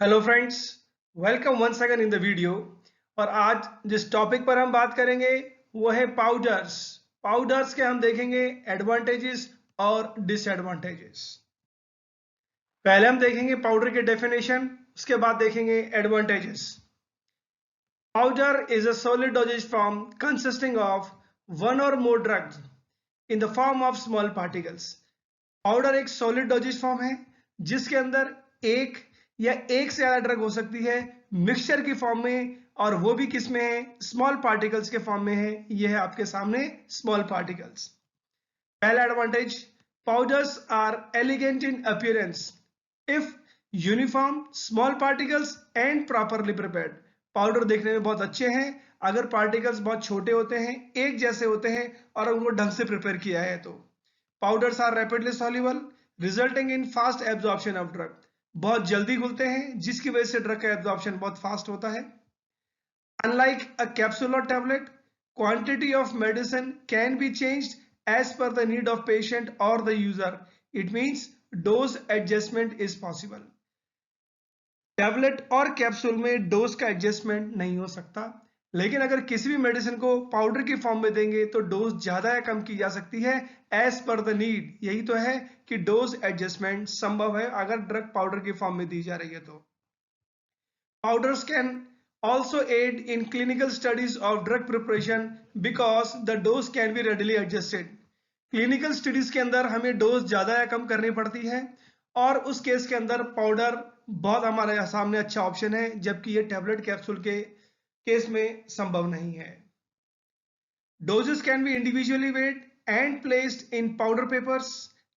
Hello friends, welcome once again in the video. और आज जिस टॉपिक पर हम बात करेंगे वो है पाउडर्स। पाउडर्स के हम देखेंगे एडवांटेजेस और डिसएडवांटेजेस। पहले हम देखेंगे पाउडर के डेफिनेशन, उसके बाद देखेंगे advantages. Powder is a solid dosage form consisting of one or more drugs in the form of small particles. Powder एक सॉलिड डोजेज फॉर्म है जिसके अंदर एक या एक से ज्यादा ड्रग हो सकती है मिक्सचर की फॉर्म में, और वो भी किस में है? स्मॉल पार्टिकल्स के फॉर्म में है। ये है आपके सामने स्मॉल पार्टिकल्स। पहला advantage, powders are elegant in appearance if uniform small particles and properly prepared. Powder देखने में बहुत अच्छे हैं अगर पार्टिकल्स बहुत छोटे होते हैं, एक जैसे होते हैं और उनको ढंग से प्रिपेयर किया है तो। Powders are rapidly soluble resulting in fast absorption of drug. बहुत जल्दी घुलते हैं जिसकी वजह से ड्रग का एब्जॉर्प्शन बहुत फास्ट होता है। Unlike a capsule or tablet, quantity of medicine can be changed as per the need of patient or the user. It means dose adjustment is possible. Tablet और कैप्सूल में dose का adjustment नहीं हो सकता, लेकिन अगर किसी भी मेडिसिन को पाउडर की फॉर्म में देंगे तो डोज ज्यादा या कम की जा सकती है एज पर द नीड। यही तो है कि डोज एडजस्टमेंट संभव है अगर ड्रग पाउडर की फॉर्म में दी जा रही है तो। Powders can also aid in clinical studies of drug preparation because the dose can be readily adjusted। Clinical studies के अंदर हमें डोज ज्यादा या कम करनी पड़ती है और उस केस के अंदर पाउडर बहुत हमारे सामने अच्छा ऑप्शन है, जबकि ये टैबलेट कैप्सूल के केस में संभव नहीं है। Doses can be individually weight and placed in powder papers,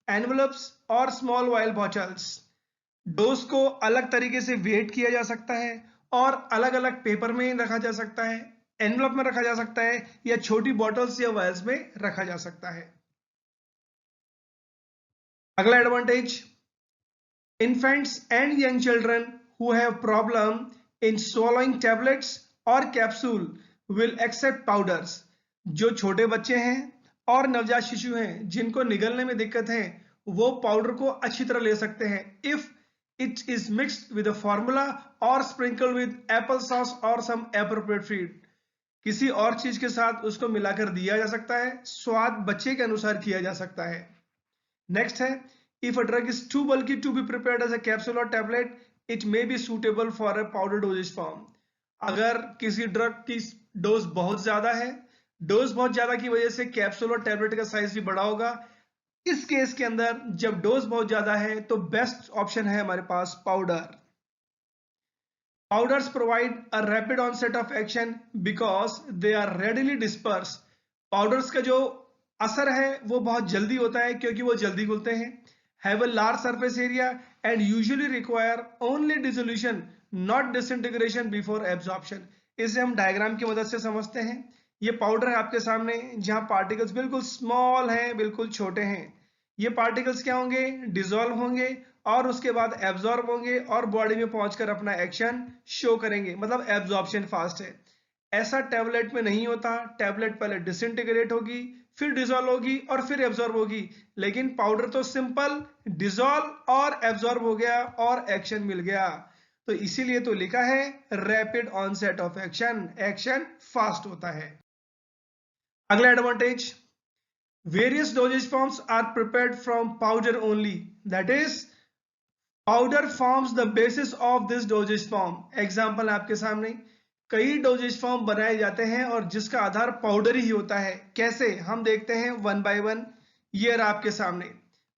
envelopes और स्मॉल वायल बॉटल्स। डोज को अलग तरीके से वेट किया जा सकता है और अलग अलग पेपर में रखा जा सकता है, एनवलप में रखा जा सकता है या छोटी बॉटल्स या वायल्स में रखा जा सकता है। अगला advantage, infants and young children who have problem in swallowing tablets or capsule will accept powders। जो छोटे बच्चे हैं और नवजात शिशु हैं जिनको निगलने में दिक्कत है वो पाउडर को अच्छी तरह ले सकते हैं if it is mixed with a formula or sprinkled with apple sauce or some appropriate feed। किसी और चीज के साथ उसको मिलाकर दिया जा सकता है, स्वाद बच्चे के अनुसार किया जा सकता है। नेक्स्ट है, if a drug is too bulky to be prepared as a capsule or tablet, it may be suitable for a powder dosage form। अगर किसी ड्रग की डोज बहुत ज्यादा है, डोज बहुत ज्यादा की वजह से कैप्सूल और टैबलेट का साइज भी बड़ा होगा। इस केस के अंदर जब डोज बहुत ज्यादा है तो बेस्ट ऑप्शन है हमारे पास powder. Powders provide a rapid onset of action because they are readily dispersed। Powders का जो असर है वो बहुत जल्दी होता है क्योंकि वो जल्दी घुलते हैं। Have a large surface area and usually require only dissolution not disintegration before absorption। इसे हम डायग्राम की मदद से समझते हैं। ये पाउडर है आपके सामने जहां पार्टिकल्स बिल्कुल स्मॉल हैं, बिल्कुल छोटे हैं। ये पार्टिकल्स क्या होंगे? डिसॉल्व होंगे और उसके बाद एब्जॉर्ब होंगे और बॉडी में पहुंचकर अपना एक्शन शो करेंगे, मतलब एब्जॉर्प्शन फास्ट है। ऐसा टैबलेट में नहीं होता। टैबलेट पहले डिसइंटीग्रेट होगी, फिर डिसॉल्व होगी और फिर एब्जॉर्ब होगी, लेकिन पाउडर तो सिंपल डिसॉल्व और एब्जॉर्ब हो गया और एक्शन मिल गया। तो इसीलिए तो लिखा है rapid onset of action, action fast होता है। अगला advantage, various dosage forms are prepared from powder only, that is powder forms the basis of this dosage form। Example आपके सामने, कई डोजेज फॉर्म बनाए जाते हैं और जिसका आधार पाउडर ही होता है। कैसे? हम देखते हैं वन बाय वन। ये रहा आपके सामने।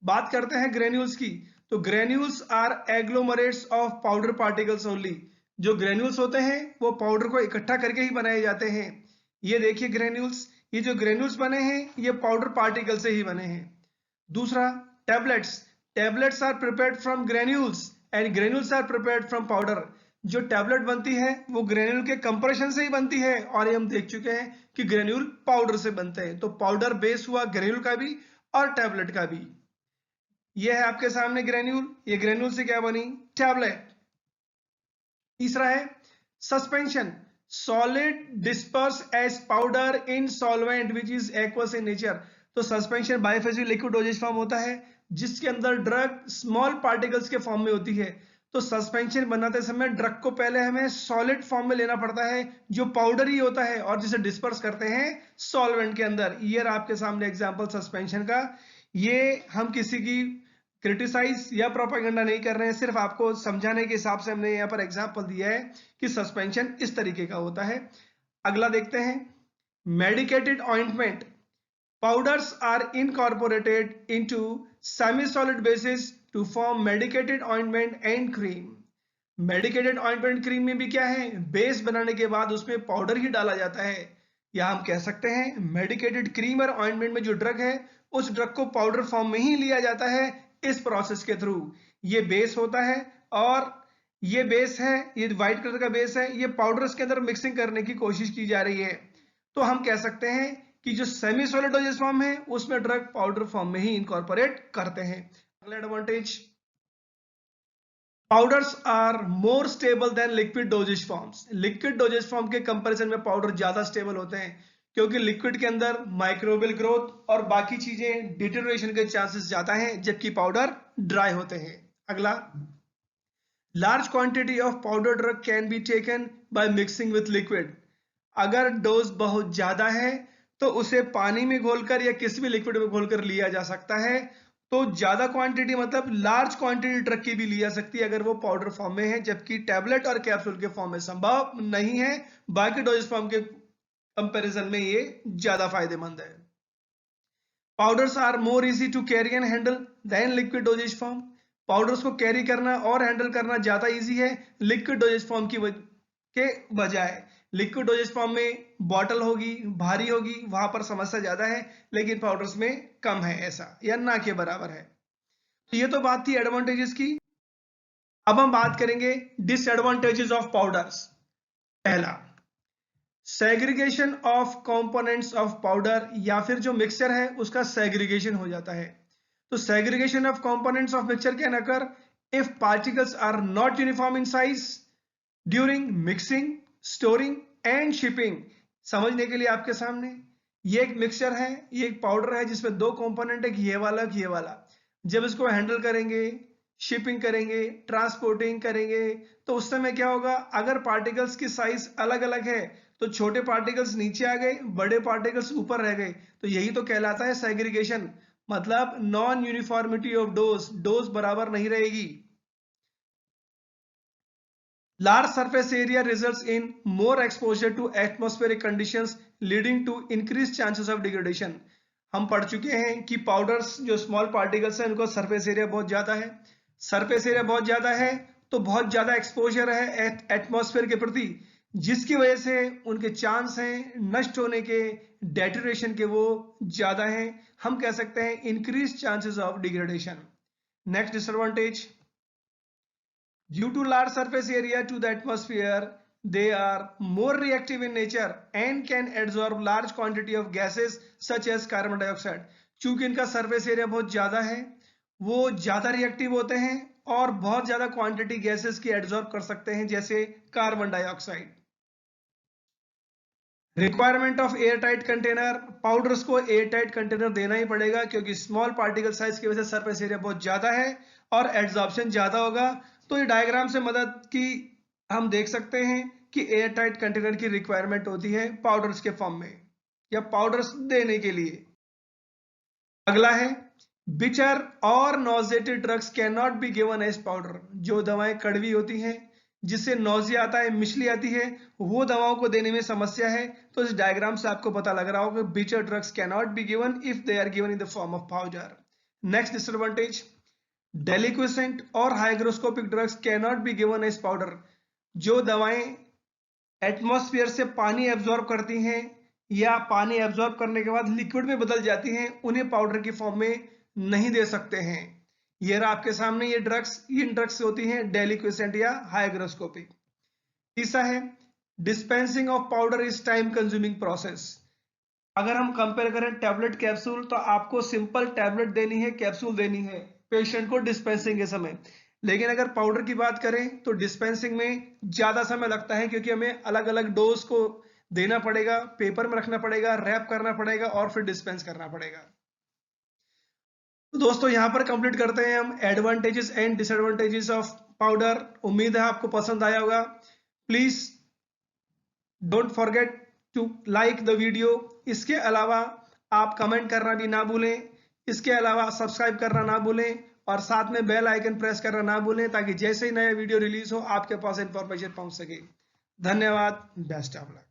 बात करते हैं ग्रेन्यूल्स की, तो granules are agglomerates of powder particles only. जो ग्रेन्यूल्स होते हैं वो पाउडर को इकट्ठा करके ही बनाए जाते हैं। ये देखिए ग्रेन्यूल्स, ये जो ग्रेन्यूल्स बने हैं ये पाउडर पार्टिकल से ही बने हैं। दूसरा, tablets, tablets are prepared from granules and granules are prepared from powder. जो टैबलेट बनती है वो ग्रेन्यूल के कंप्रेशन से ही बनती है और ये हम देख चुके हैं कि ग्रेन्यूल पाउडर से बनते हैं। तो पाउडर बेस हुआ ग्रेन्यूल का भी और टैबलेट का भी। ये है आपके सामने ग्रेन्यूल, ये ग्रेन्यूल से क्या बनी? टैबलेट। तीसरा है suspension, solid disperse as powder in solvent which is aqueous in nature. तो suspension biphasic liquid dosage form होता है जिसके अंदर ड्रग स्मॉल पार्टिकल्स के फॉर्म में होती है। तो सस्पेंशन बनाते समय ड्रग को पहले हमें सॉलिड फॉर्म में लेना पड़ता है जो पाउडर ही होता है और जिसे डिस्पर्स करते हैं सॉल्वेंट के अंदर। ये आपके सामने एग्जांपल सस्पेंशन का। ये हम किसी की क्रिटिसाइज या प्रोपेगेंडा नहीं कर रहे हैं, सिर्फ आपको समझाने के हिसाब से हमने यहाँ पर एग्जांपल दिया है कि सस्पेंशन इस तरीके का होता है। अगला देखते हैं, medicated ointment. Powders are incorporated into semi-solid bases to form medicated ointment and cream. Medicated ointment cream में भी क्या है, बेस बनाने के बाद उसमें पाउडर ही डाला जाता है, या हम कह सकते हैं मेडिकेटेड क्रीम और ऑइंटमेंट में जो ड्रग है उस ड्रग को पाउडर फॉर्म में ही लिया जाता है इस प्रोसेस के थ्रू। ये बेस होता है और ये बेस है, ये व्हाइट कलर का बेस है, ये पाउडर के अंदर मिक्सिंग करने की कोशिश की जा रही है। तो हम कह सकते हैं कि जो सेमी सॉलिड डोजेज फॉर्म है उसमें ड्रग पाउडर फॉर्म में ही इनकॉर्पोरेट करते हैं। अगला advantage, powders are more stable than liquid dosage forms. Liquid dosage form के कंपैरिजन में पाउडर ज्यादा स्टेबल होते हैं क्योंकि लिक्विड के अंदर माइक्रोबियल ग्रोथ और बाकी चीजें डिटेरियोरेशन के चांसेस ज्यादा हैं, जबकि पाउडर ड्राई होते हैं। अगला, large quantity of powder drug can be taken by mixing with liquid. अगर डोज बहुत ज्यादा है तो उसे पानी में घोलकर या किसी भी लिक्विड में घोलकर लिया जा सकता है। तो ज्यादा क्वांटिटी मतलब लार्ज क्वांटिटी ड्रग की भी ली जा सकती है अगर वो पाउडर फॉर्म में है, जबकि टैबलेट और कैप्सूल के फॉर्म में संभव नहीं है। बाकी डोजेज फॉर्म के कंपैरिजन में ये ज्यादा फायदेमंद है। Powders are more easy to carry and handle than liquid dosage form. Powders को कैरी करना और हैंडल करना ज्यादा इजी है लिक्विड डोजेज फॉर्म के बजाय। लिक्विड डोजेज फॉर्म में बॉटल होगी, भारी होगी, वहां पर समस्या ज्यादा है, लेकिन पाउडर्स में कम है, ऐसा या ना के बराबर है। तो ये तो बात थी एडवांटेजेस की। अब हम बात करेंगे डिसएडवांटेजेस ऑफ पाउडर्स। पहला, segregation of components of powder, या फिर जो मिक्सचर है उसका सेग्रीगेशन हो जाता है। तो segregation of components of mixture can occur if particles are not uniform in size during mixing, storing and shipping. समझने के लिए आपके सामने ये एक मिक्सचर है, ये एक पाउडर है जिसमें दो कंपोनेंट है, ये वाला ये वाला। जब इसको हैंडल करेंगे, शिपिंग करेंगे, ट्रांसपोर्टिंग करेंगे, तो उस समय क्या होगा, अगर पार्टिकल्स की साइज अलग अलग है तो छोटे पार्टिकल्स नीचे आ गए, बड़े पार्टिकल्स ऊपर रह गए, तो यही तो कहलाता है सेग्रीगेशन। मतलब non uniformity of dose, dose बराबर नहीं रहेगी। Large surface area results in more exposure to atmospheric conditions leading to increased chances of degradation. हम पढ़ चुके हैं कि पाउडर्स जो स्मॉल पार्टिकल्स हैं उनको सरफेस एरिया बहुत ज्यादा है। सरफेस एरिया बहुत ज्यादा है तो बहुत ज्यादा एक्सपोजर है एटमॉस्फेयर के प्रति, जिसकी वजह से उनके चांस हैं नष्ट होने के, डेटरेशन के, वो ज्यादा हैं। हम कह सकते हैं increase chances of degradation. Next disadvantage, due to large surface area to the atmosphere, they are more reactive in nature and can absorb large quantity of gases such as carbon dioxide. चूंकि इनका surface area बहुत ज्यादा है, वो ज्यादा reactive होते हैं और बहुत ज्यादा क्वांटिटी गैसेस की एब्जॉर्ब कर सकते हैं, जैसे carbon dioxide. Requirement of air tight container, powders को एयर टाइट कंटेनर देना ही पड़ेगा क्योंकि स्मॉल पार्टिकल साइज की वजह से सरफेस एरिया बहुत ज्यादा है और एब्जॉर्प्शन ज्यादा होगा। तो ये डायग्राम से मदद की हम देख सकते हैं कि एयर टाइट कंटेनर की रिक्वायरमेंट होती है पाउडर्स के फॉर्म में या पाउडर्स देने के लिए। अगला है, bitter or nauseated drugs can not be given as powder. जो दवाएं कड़वी होती हैं, जिससे नोजिया आता है, मिचली आती है, वो दवाओं को देने में समस्या है। तो इस डायग्राम से आपको पता लग रहा होगा bitter drugs can not be given if they are given in the form of powder. Next disadvantage, deliquescent और hygroscopic drugs can not be given as powder. जो दवाएं एटमॉस्फेयर से पानी एब्जॉर्ब करती हैं या पानी एब्जॉर्ब करने के बाद लिक्विड में बदल जाती हैं, उन्हें पाउडर की फॉर्म में नहीं दे सकते हैं। ये रहा आपके सामने ये ड्रग्स, इन ड्रग्स होती हैं डेलिक्वेसेंट या हाइग्रोस्कोपिक। तीसरा है, dispensing of powder is time consuming process. अगर हम कंपेयर करें टैबलेट कैप्सूल, तो आपको सिंपल टैबलेट देनी है, कैप्सूल देनी है पेशेंट को डिस्पेंसिंग के समय। लेकिन अगर पाउडर की बात करें तो डिस्पेंसिंग में ज्यादा समय लगता है क्योंकि हमें अलग अलग डोज को देना पड़ेगा, पेपर में रखना पड़ेगा, रैप करना पड़ेगा और फिर डिस्पेंस करना पड़ेगा। तो दोस्तों यहां पर कंप्लीट करते हैं हम advantages and disadvantages of powder. उम्मीद है आपको पसंद आया होगा। Please don't forget to like the video. इसके अलावा आप कमेंट करना भी ना भूलें। इसके अलावा सब्सक्राइब करना ना भूलें और साथ में बेल आइकन प्रेस करना ना भूलें ताकि जैसे ही नया वीडियो रिलीज हो आपके पास इंफॉर्मेशन पहुंच सके। धन्यवाद। Best of luck.